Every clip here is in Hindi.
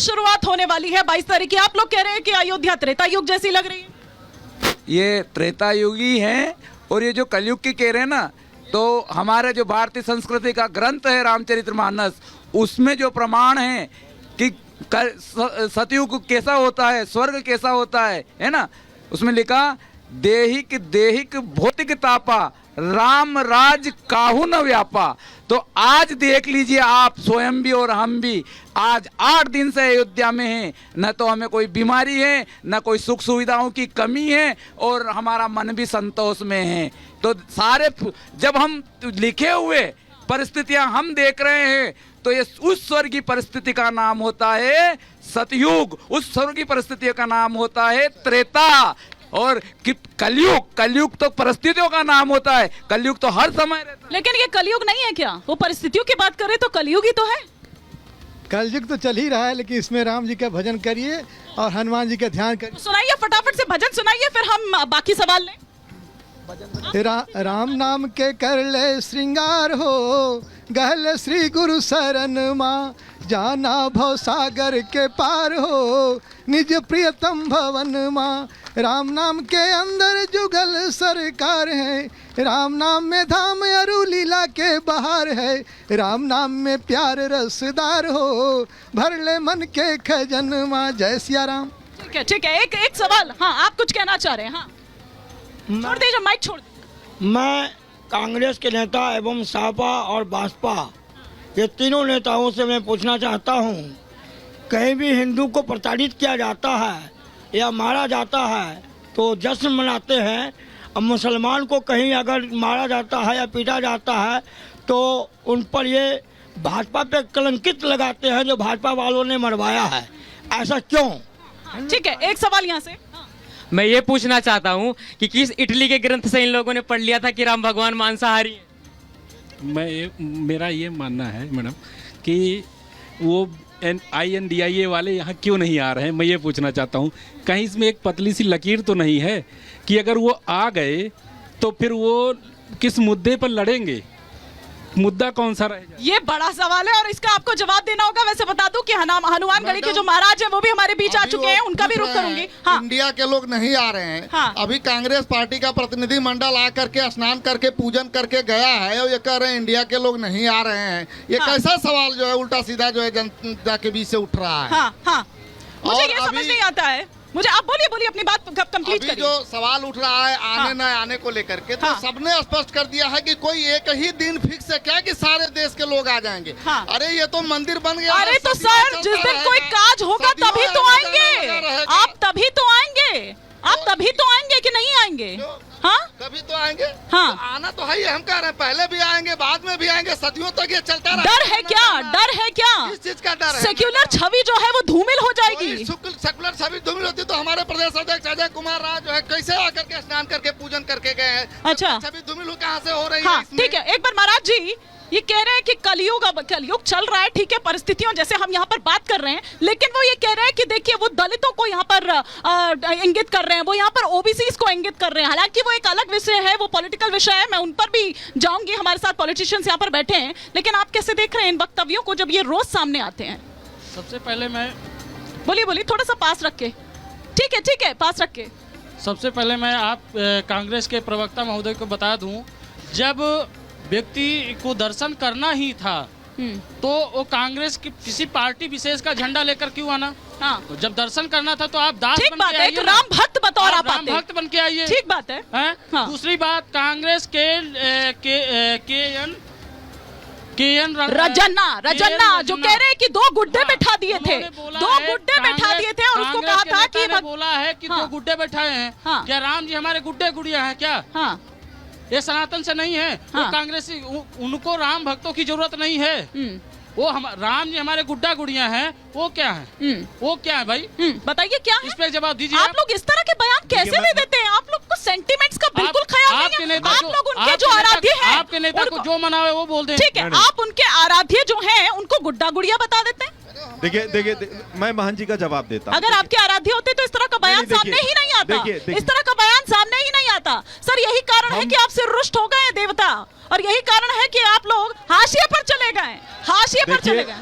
शुरुआत होने वाली है 22 तारीख की। आप लोग कह रहे हैं कि अयोध्या त्रेता युग जैसी लग रही है। ये त्रेता युग ही है, और ये जो कलयुग की कह रहे हैं ना, तो हमारे जो भारतीय संस्कृति का ग्रंथ है रामचरितमानस, उसमें जो प्रमाण है कि सतयुग कैसा होता है, स्वर्ग कैसा होता है ना, उसमें लिखा देहिक देहिक भौतिक तापा राम राज काहू न व्यापा। तो आज देख लीजिए आप स्वयं भी और हम भी आज 8 दिन से अयोध्या में हैं, न तो हमें कोई बीमारी है, न कोई सुख सुविधाओं की कमी है, और हमारा मन भी संतोष में है। तो सारे जब हम लिखे हुए परिस्थितियां हम देख रहे हैं, तो ये उस स्वर्ग की परिस्थिति का नाम होता है सतयुग, उस स्वर्ग की परिस्थिति का नाम होता है त्रेता। और कलयुग, कलयुग तो परिस्थितियों का नाम होता है, कलयुग तो हर समय रहता है। लेकिन ये कलयुग नहीं है क्या? वो परिस्थितियों की बात करें तो कलयुग ही तो है। कलयुग तो चल ही रहा है, लेकिन इसमें राम जी का भजन करिए और हनुमान जी का ध्यान करिए। सुनाइए, फटाफट से भजन सुनाइए, फिर हम बाकी सवाल लें। राम नाम के कर ले श्रृंगार हो, गहल श्री गुरु शरण माँ, जाना भव सागर के पार हो, निज प्रियतम भवन माँ। राम नाम के अंदर जुगल सरकार है, राम नाम में धाम अरु लीला के बहार है, राम नाम में प्यार रसदार हो, भर ले मन के खजन माँ। जय सिया राम। ठीक है, ठीक है, एक सवाल। हाँ, आप कुछ कहना चाह रहे हैं? हाँ, छोड़ दीजिए, माइक छोड़ दीजिए। मैं कांग्रेस के नेता एवं सपा और बसपा, ये तीनों नेताओं से मैं पूछना चाहता हूँ, कहीं भी हिंदू को प्रताड़ित किया जाता है या मारा जाता है तो जश्न मनाते हैं, अब मुसलमान को कहीं अगर मारा जाता है या पीटा जाता है तो उन पर ये भाजपा पे कलंकित लगाते हैं जो भाजपा वालों ने मरवाया है। ऐसा क्यों? ठीक है, एक सवाल यहाँ से। मैं ये पूछना चाहता हूँ कि किस इटली के ग्रंथ से इन लोगों ने पढ़ लिया था कि राम भगवान मांसाहारी हैं? मेरा ये मानना है मैडम कि वो INDIA वाले यहाँ क्यों नहीं आ रहे हैं, मैं ये पूछना चाहता हूँ। कहीं इसमें एक पतली सी लकीर तो नहीं है कि अगर वो आ गए तो फिर वो किस मुद्दे पर लड़ेंगे, मुद्दा कौन सा रहेगा? ये बड़ा सवाल है और इसका आपको जवाब देना होगा। वैसे बता दूं कि हनुमानगढ़ी के जो महाराज हैं वो भी हमारे बीच आ चुके हैं, उनका भी रुख करूंगी। हाँ, इंडिया के लोग नहीं आ रहे हैं। हाँ, अभी कांग्रेस पार्टी का प्रतिनिधि मंडल आकर के स्नान करके पूजन करके गया है और ये कह रहे हैं इंडिया के लोग नहीं आ रहे हैं। ये हाँ, कैसा सवाल जो है उल्टा सीधा जो है जनता के बीच से उठ रहा है। हाँ, हाँ, मुझे ये समझ नहीं आता है। मुझे आप बोलिए अपनी बात कंप्लीट करिए। जो सवाल उठ रहा है आने न आने को लेकर के, तो सबने स्पष्ट कर दिया है कि कोई एक ही दिन फिक्स है क्या कि सारे देश के लोग आ जाएंगे। अरे ये तो मंदिर बन गया। अरे तो सर, जिस दिन कोई काज होगा तभी तो आएंगे आप, तभी तो आएंगे आप, तभी तो आएंगे कि नहीं आएंगे? हाँ, तभी तो आएंगे। हाँ, तो आना तो है ही, हम कह रहे हैं पहले भी आएंगे बाद में भी आएंगे, सदियों तक ये चलता रहेगा। डर है क्या? डर है क्या? किस चीज का डर है? सेक्युलर छवि जो है वो धूमिल हो जाएगी। सेक्युलर छवि धूमिल होती तो हमारे प्रदेश अध्यक्ष अजय कुमार राय जो है कैसे आकर के स्नान करके पूजन करके गए हैं। अच्छा, छवि धूमिल कहाँ से हो रही है? ठीक है, एक बार महाराज जी ये कह रहे हैं कि कलयुग चल रहा है, ठीक है, परिस्थितियों जैसे हम यहाँ पर बात कर रहे हैं, लेकिन वो ये कह रहे हैं कि देखिए वो दलितों को यहाँ पर इंगित कर रहे हैं, वो यहाँ पर ओबीसीज को इंगित कर रहे हैं। हालांकि वो एक अलग विषय है, वो पॉलिटिकल विषय है, मैं उन पर भी जाऊंगी, हमारे साथ पॉलिटिशियंस यहाँ पर बैठे हैं। लेकिन आप कैसे देख रहे हैं इन वक्तव्यों को जब ये रोज सामने आते हैं? सबसे पहले मैं बोलिए थोड़ा सा पास रख के। ठीक है, पास रख के। सबसे पहले मैं आप कांग्रेस के प्रवक्ता महोदय को बता दूं, जब व्यक्ति को दर्शन करना ही था तो वो कांग्रेस की किसी पार्टी विशेष का झंडा लेकर क्यों आना? हाँ, तो जब दर्शन करना था तो आप दास बन के आइए, राम भक्त बतौर आप राम भक्त बन के आइए। ठीक बात है। हाँ? दूसरी बात, कांग्रेस के रजन्ना जो कह रहे हैं कि 2 गुड्डे बैठा दिए थे, 2 गुड्डे बैठा दिए थे और उसको कहा था कि बोला है कि 2 गुड्डे बैठाए हैं। क्या राम जी हमारे गुड्डे गुड़िया हैं क्या? हाँ, ये सनातन से नहीं है। वो कांग्रेसी, उनको राम भक्तों की जरूरत नहीं है। वो राम जी हमारे गुड्डा गुड़िया हैं, वो क्या है? वो क्या है भाई? बताइए क्या है? इस पे जवाब दीजिए। आप लोग इस तरह के बयान कैसे भी देते हैं? आप लोग को सेंटिमेंट्स का बिल्कुल ख्याल नहीं है। आप लोग उनके जो आराध्य हैं, आपके नेता को जो मना है वो बोल दें। ठीक है, आप उनके आराध्य जो हैं उनको गुड्डा गुड़िया बता देते हैं। देखिए मैं महंत जी का जवाब देता हूं। अगर आपके आराध्य होते तो इस तरह का बयान सामने ही नहीं आता। इस तरह का बयान सामने ही नहीं आता। सर, यही कारण है कि आपसे रुष्ट हो गए देवता, और यही कारण है कि आप लोग हाशिए पर चले गए।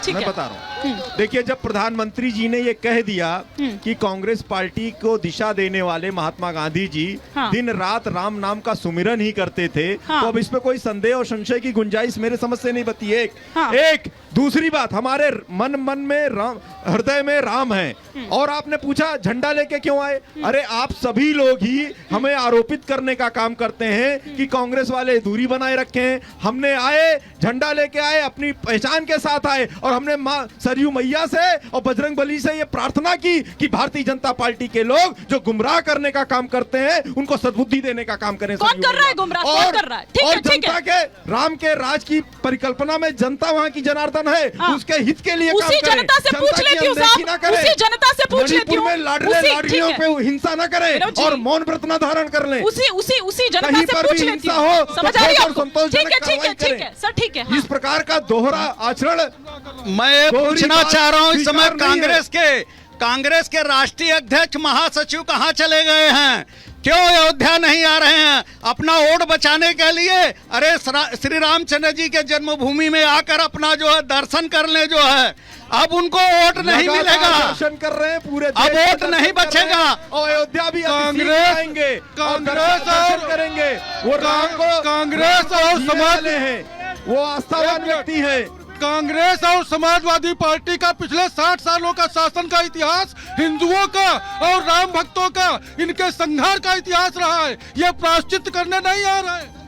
ठीक है, मैं बता रहा हूँ, देखिए, जब प्रधानमंत्री जी ने ये कह दिया कि कांग्रेस पार्टी को दिशा देने वाले महात्मा गांधी जी दिन रात राम नाम का सुमिरन ही करते थे, तो अब इसमें कोई संदेह और संशय की गुंजाइश मेरे समझ से नहीं बती। एक दूसरी बात, हमारे मन में राम, हृदय में राम है। और आपने पूछा झंडा लेके क्यों आए? अरे आप सभी लोग ही हमें आरोपित करने का काम करते हैं कि कांग्रेस वाले दूरी बनाए रखे हैं। हमने आए, झंडा लेके आए, अपनी पहचान के साथ आए, और हमने मां सरयू मैया से और बजरंग बली से ये प्रार्थना की कि भारतीय जनता पार्टी के लोग जो गुमराह करने का काम करते हैं उनको सद्बुद्धि देने का काम करें। कौन कर रहा है गुमराह? कौन कर रहा है? ठीक है, और जनता के राम के राज की परिकल्पना में जनता वहां की जनार्दन है, उसके हित के लिए काम करें। उसी जनता से पूछ लेती हूं साहब, उसी जनता से पूछ लेती हूं, में लाडले लाडलियों पे हिंसा न करें और मौन व्रत न धारण कर लें। उसी जनता से पूछ लेती हूं, हो समझ आ रही हो? संतोषजनक ठीक है सर, ठीक है। इस प्रकार का दोहरा आचरण मैं पूछना चाह रहा हूं, इस समय कांग्रेस के राष्ट्रीय अध्यक्ष महासचिव कहां चले गए हैं? क्यों अयोध्या नहीं आ रहे हैं अपना वोट बचाने के लिए? अरे श्री रामचंद्र जी के जन्मभूमि में आकर अपना जो है दर्शन कर ले जो है। अब उनको वोट नहीं मिलेगा, दर्शन कर रहे हैं पूरे, अब वोट नहीं बचेगा। और अयोध्या भी कांग्रेस और करेंगे, वो राम को कांग्रेस और समाज हैं, वो आस्थावान व्यक्ति है। कांग्रेस और समाजवादी पार्टी का पिछले 60 सालों का शासन का इतिहास हिंदुओं का और राम भक्तों का, इनके संघर्ष का इतिहास रहा है। ये प्रायश्चित करने नहीं आ रहा है,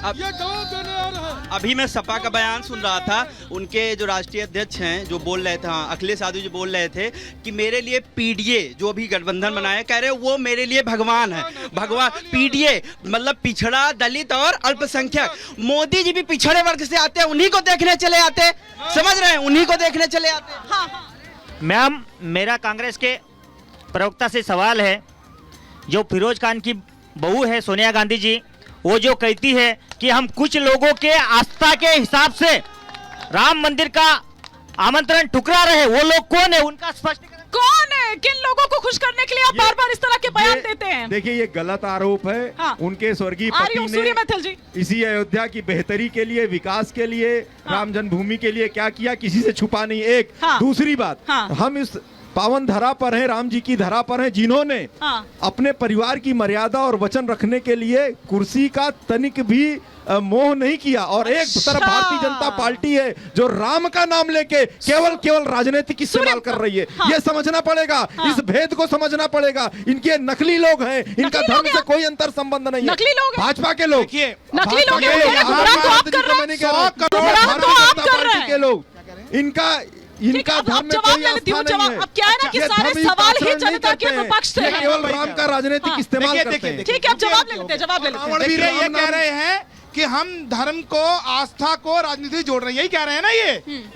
ये जवाब देने आ रहा है। अभी मैं सपा का बयान सुन रहा था, उनके जो राष्ट्रीय अध्यक्ष हैं जो बोल रहे थे, अखिलेश यादव जी बोल रहे थे कि मेरे लिए पीडीए जो अभी गठबंधन बनाए, कह रहे वो मेरे लिए भगवान है। भगवान पीडीए मतलब पिछड़ा, दलित और अल्पसंख्यक। मोदी जी भी पिछड़े वर्ग से आते हैं, उन्हीं को देखने चले आते, समझ रहे हैं, उन्हीं को देखने चले आते। मैम, मेरा कांग्रेस के प्रवक्ता से सवाल है, जो फिरोज खान की बहू है सोनिया गांधी जी, वो जो कहती है कि हम कुछ लोगों के आस्था के हिसाब से राम मंदिर का आमंत्रण ठुकरा रहे, वो लोग कौन है? उनका स्पष्टीकरण कौन है? किन लोगों को खुश करने के लिए आप बार बार इस तरह के बयान देते हैं? देखिए, ये गलत आरोप है। उनके स्वर्गीय पति ने इसी अयोध्या की बेहतरी के लिए, विकास के लिए, राम जन्मभूमि के लिए क्या किया, किसी से छुपा नहीं। एक दूसरी बात, हम इस पावन धरा पर हैं, राम जी की धरा पर हैं, जिन्होंने अपने परिवार की मर्यादा और वचन रखने के लिए कुर्सी का तनिक भी मोह नहीं किया। और एक तरफ भारतीय जनता पार्टी है जो राम का नाम लेके केवल राजनीतिक इस्तेमाल कर रही है। ये समझना पड़ेगा, इस भेद को समझना पड़ेगा। इनके नकली लोग हैं, इनका धर्म से कोई अंतर संबंध नहीं है। नकली लोग, भाजपा के लोग, नकली लोग, के लोग, इनका धर्म में कोई आस्था नहीं है। अब क्या है ना कि सारे सवाल ही जनता के विपक्ष से हैं। केवल राम का राजनीतिक इस्तेमाल करते हैं। ठीक है, अब जवाब ले लेते हैं। ये कह रहे हैं कि हम धर्म को, आस्था को राजनीति जोड़ रहे हैं, यही कह रहे हैं ना?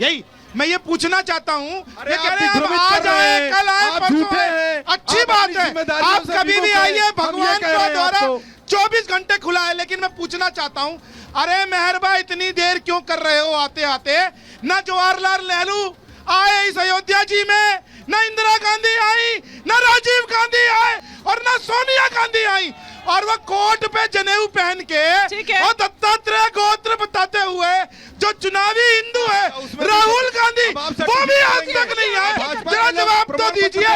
यही मैं ये पूछना चाहता हूँ। ये कह रहे हैं आज आए, कल आए, परसों आए, अच्छी बात है, आप कभी भी आइए, भगवान का द्वारा 24 घंटे खुला है। लेकिन मैं पूछना चाहता हूँ, अरे मेहरबा इतनी देर क्यों कर रहे हो आते आते? न जवाहरलाल नेहरू आए इस अयोध्या जी में, न इंदिरा गांधी आई, न राजीव गांधी आए, और न सोनिया गांधी आई, और वो कोर्ट पे जनेऊ पहन के और दत्तात्रेय गोत्र बताते हुए जो चुनावी हिंदू है राहुल गांधी, वो भी आज तक नहीं आए। जरा जवाब तो दीजिए।